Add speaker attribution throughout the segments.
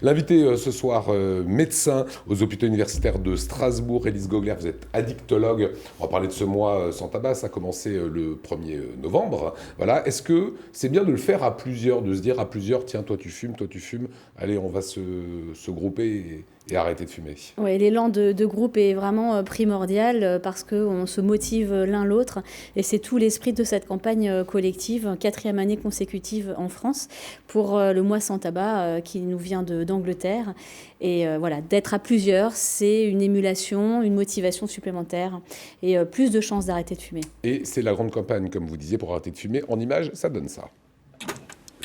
Speaker 1: L'invité ce soir, médecin aux hôpitaux universitaires de Strasbourg, Élise Gogler, vous êtes addictologue. On va parler de ce mois sans tabac, ça a commencé le 1er novembre. Voilà. Est-ce que c'est bien de le faire à plusieurs, de se dire à plusieurs, tiens, toi tu fumes, allez, on va se grouper et arrêter de fumer.
Speaker 2: Oui, l'élan de groupe est vraiment primordial parce qu'on se motive l'un l'autre et c'est tout l'esprit de cette campagne collective, 4e année consécutive en France, pour le mois sans tabac qui nous vient d'Angleterre. Et voilà, d'être à plusieurs, c'est une émulation, une motivation supplémentaire et plus de chances d'arrêter de fumer.
Speaker 1: Et c'est la grande campagne, comme vous disiez, pour arrêter de fumer. En images, ça donne ça.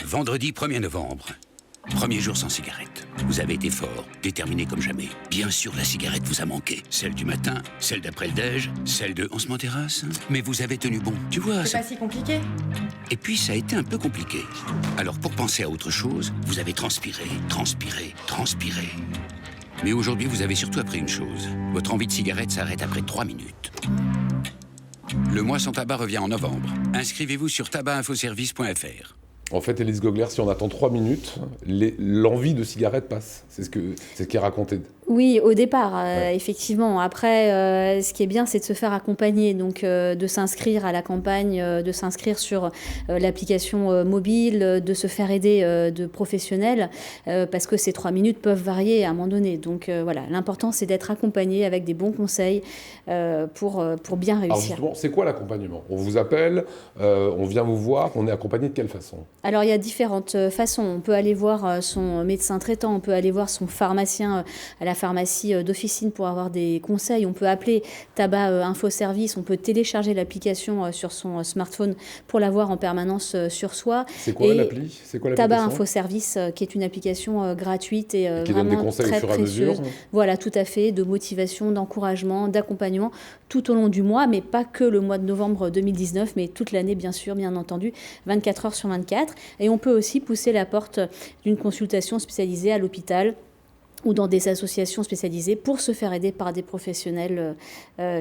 Speaker 3: Vendredi 1er novembre. Premier jour sans cigarette. Vous avez été fort, déterminé comme jamais. Bien sûr, la cigarette vous a manqué. Celle du matin, celle d'après le déj, celle de on se met en terrasse. Mais vous avez tenu bon. Tu vois,
Speaker 4: c'est pas si compliqué.
Speaker 3: Et puis, ça a été un peu compliqué. Alors, pour penser à autre chose, vous avez transpiré. Mais aujourd'hui, vous avez surtout appris une chose. Votre envie de cigarette s'arrête après 3 minutes. Le mois sans tabac revient en novembre. Inscrivez-vous sur tabacinfoservice.fr.
Speaker 1: En fait, Élise Gogler, si on attend 3 minutes, l'envie de cigarette passe. C'est ce qui est raconté.
Speaker 2: Oui, au départ, effectivement. Après, ce qui est bien, c'est de se faire accompagner, donc de s'inscrire à la campagne, de s'inscrire sur l'application mobile, de se faire aider de professionnels, parce que ces 3 minutes peuvent varier à un moment donné. Donc voilà, l'important, c'est d'être accompagné avec des bons conseils pour bien réussir.
Speaker 1: Alors justement, c'est quoi l'accompagnement ? On vous appelle, on vient vous voir, on est accompagné de quelle façon ?
Speaker 2: Alors, il y a différentes façons. On peut aller voir son médecin traitant, on peut aller voir son pharmacien à la pharmacie d'officine pour avoir des conseils. On peut appeler Tabac Info Service, on peut télécharger l'application sur son smartphone pour l'avoir en permanence sur soi.
Speaker 1: C'est quoi l'appli ? C'est quoi
Speaker 2: Tabac Info Service, qui est une application gratuite et
Speaker 1: qui
Speaker 2: vraiment
Speaker 1: donne des conseils
Speaker 2: très
Speaker 1: au fur et à
Speaker 2: précieuse.
Speaker 1: mesure.
Speaker 2: Voilà, tout à fait, de motivation, d'encouragement, d'accompagnement tout au long du mois, mais pas que le mois de novembre 2019, mais toute l'année, bien sûr, bien entendu, 24 heures sur 24. Et on peut aussi pousser la porte d'une consultation spécialisée à l'hôpital ou dans des associations spécialisées pour se faire aider par des professionnels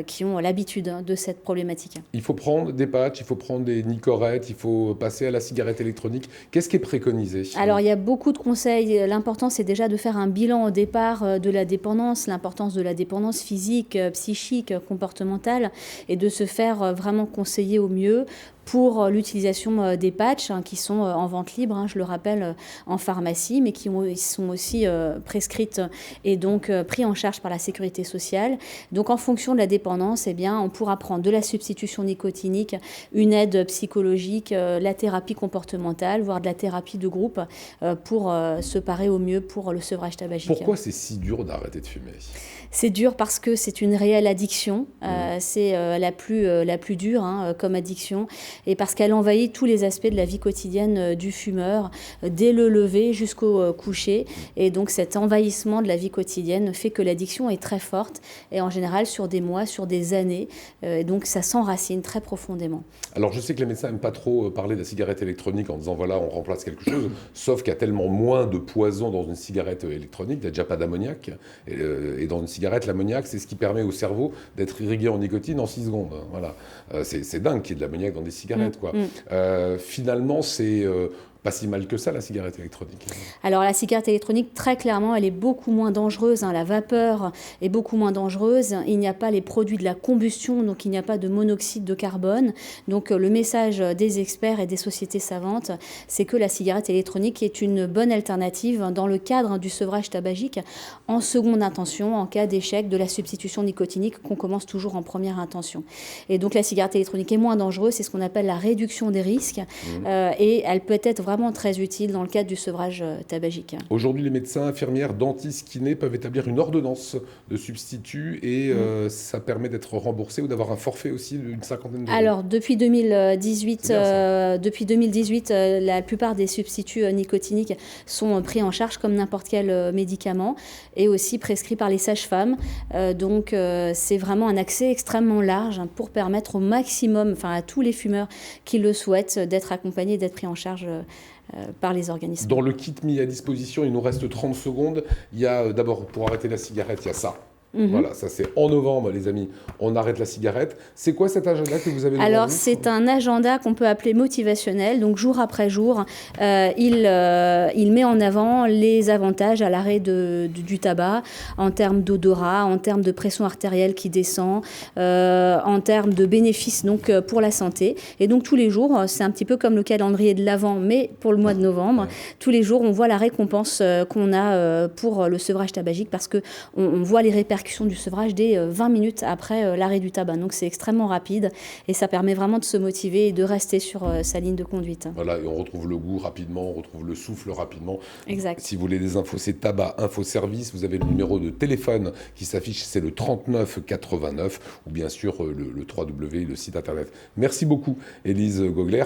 Speaker 2: qui ont l'habitude de cette problématique.
Speaker 1: Il faut prendre des patchs, il faut prendre des Nicorette, il faut passer à la cigarette électronique. Qu'est-ce qui est préconisé ?
Speaker 2: Alors, il y a beaucoup de conseils. L'important, c'est déjà de faire un bilan au départ de la dépendance, l'importance de la dépendance physique, psychique, comportementale, et de se faire vraiment conseiller au mieux pour l'utilisation des patchs qui sont en vente libre, je le rappelle, en pharmacie, mais qui sont aussi prescrites et donc pris en charge par la sécurité sociale. Donc en fonction de la dépendance, eh bien, on pourra prendre de la substitution nicotinique, une aide psychologique, la thérapie comportementale, voire de la thérapie de groupe pour se parer au mieux pour le sevrage tabagique.
Speaker 1: Pourquoi c'est si dur d'arrêter de fumer ?
Speaker 2: C'est dur parce que c'est une réelle addiction, c'est la plus dure comme addiction, et parce qu'elle envahit tous les aspects de la vie quotidienne du fumeur, dès le lever jusqu'au coucher. Et donc cet envahissement de la vie quotidienne fait que l'addiction est très forte, et en général sur des mois, sur des années, et donc ça s'enracine très profondément.
Speaker 1: Alors je sais que les médecins n'aiment pas trop parler de la cigarette électronique en disant voilà, on remplace quelque chose, sauf qu'il y a tellement moins de poison dans une cigarette électronique, il n'y a déjà pas d'ammoniac, et dans une cigarette, l'ammoniac, c'est ce qui permet au cerveau d'être irrigué en nicotine en 6 secondes. Voilà. C'est dingue qu'il y ait de l'ammoniac dans des cigarettes. Finalement, c'est pas si mal que ça, la cigarette électronique.
Speaker 2: Alors la cigarette électronique, très clairement, elle est beaucoup moins dangereuse. La vapeur est beaucoup moins dangereuse. Il n'y a pas les produits de la combustion, donc il n'y a pas de monoxyde de carbone. Donc le message des experts et des sociétés savantes, c'est que la cigarette électronique est une bonne alternative dans le cadre du sevrage tabagique en seconde intention, en cas d'échec de la substitution nicotinique qu'on commence toujours en première intention. Et donc la cigarette électronique est moins dangereuse, c'est ce qu'on appelle la réduction des risques, et elle peut être vraiment très utile dans le cadre du sevrage tabagique.
Speaker 1: Aujourd'hui, les médecins, infirmières, dentistes, kinés peuvent établir une ordonnance de substitut et ça permet d'être remboursé ou d'avoir un forfait aussi d'une 50aine d'euros.
Speaker 2: Alors, depuis 2018, la plupart des substituts nicotiniques sont pris en charge comme n'importe quel médicament et aussi prescrits par les sages-femmes. Donc, c'est vraiment un accès extrêmement large pour permettre au maximum, à tous les fumeurs qui le souhaitent, d'être accompagnés, d'être pris en charge par les organismes.
Speaker 1: Dans le kit mis à disposition, il nous reste 30 secondes. Il y a d'abord, pour arrêter la cigarette, il y a ça. Voilà, ça c'est en novembre, les amis, on arrête la cigarette. C'est quoi cet agenda que vous avez devant
Speaker 2: Alors,
Speaker 1: vous?
Speaker 2: c'est un agenda qu'on peut appeler motivationnel. Donc, jour après jour, il met en avant les avantages à l'arrêt du tabac en termes d'odorat, en termes de pression artérielle qui descend, en termes de bénéfices donc, pour la santé. Et donc, tous les jours, c'est un petit peu comme le calendrier de l'Avent, mais pour le mois de novembre. Tous les jours, on voit la récompense qu'on a pour le sevrage tabagique parce qu'on voit les répercussions du sevrage dès 20 minutes après l'arrêt du tabac. Donc c'est extrêmement rapide et ça permet vraiment de se motiver et de rester sur sa ligne de conduite.
Speaker 1: Voilà, et on retrouve le goût rapidement, on retrouve le souffle rapidement.
Speaker 2: Exact.
Speaker 1: Si vous voulez des infos, c'est Tabac Info Service. Vous avez le numéro de téléphone qui s'affiche, c'est le 39 89 ou bien sûr le www, le site internet. Merci beaucoup, Élise Gogler.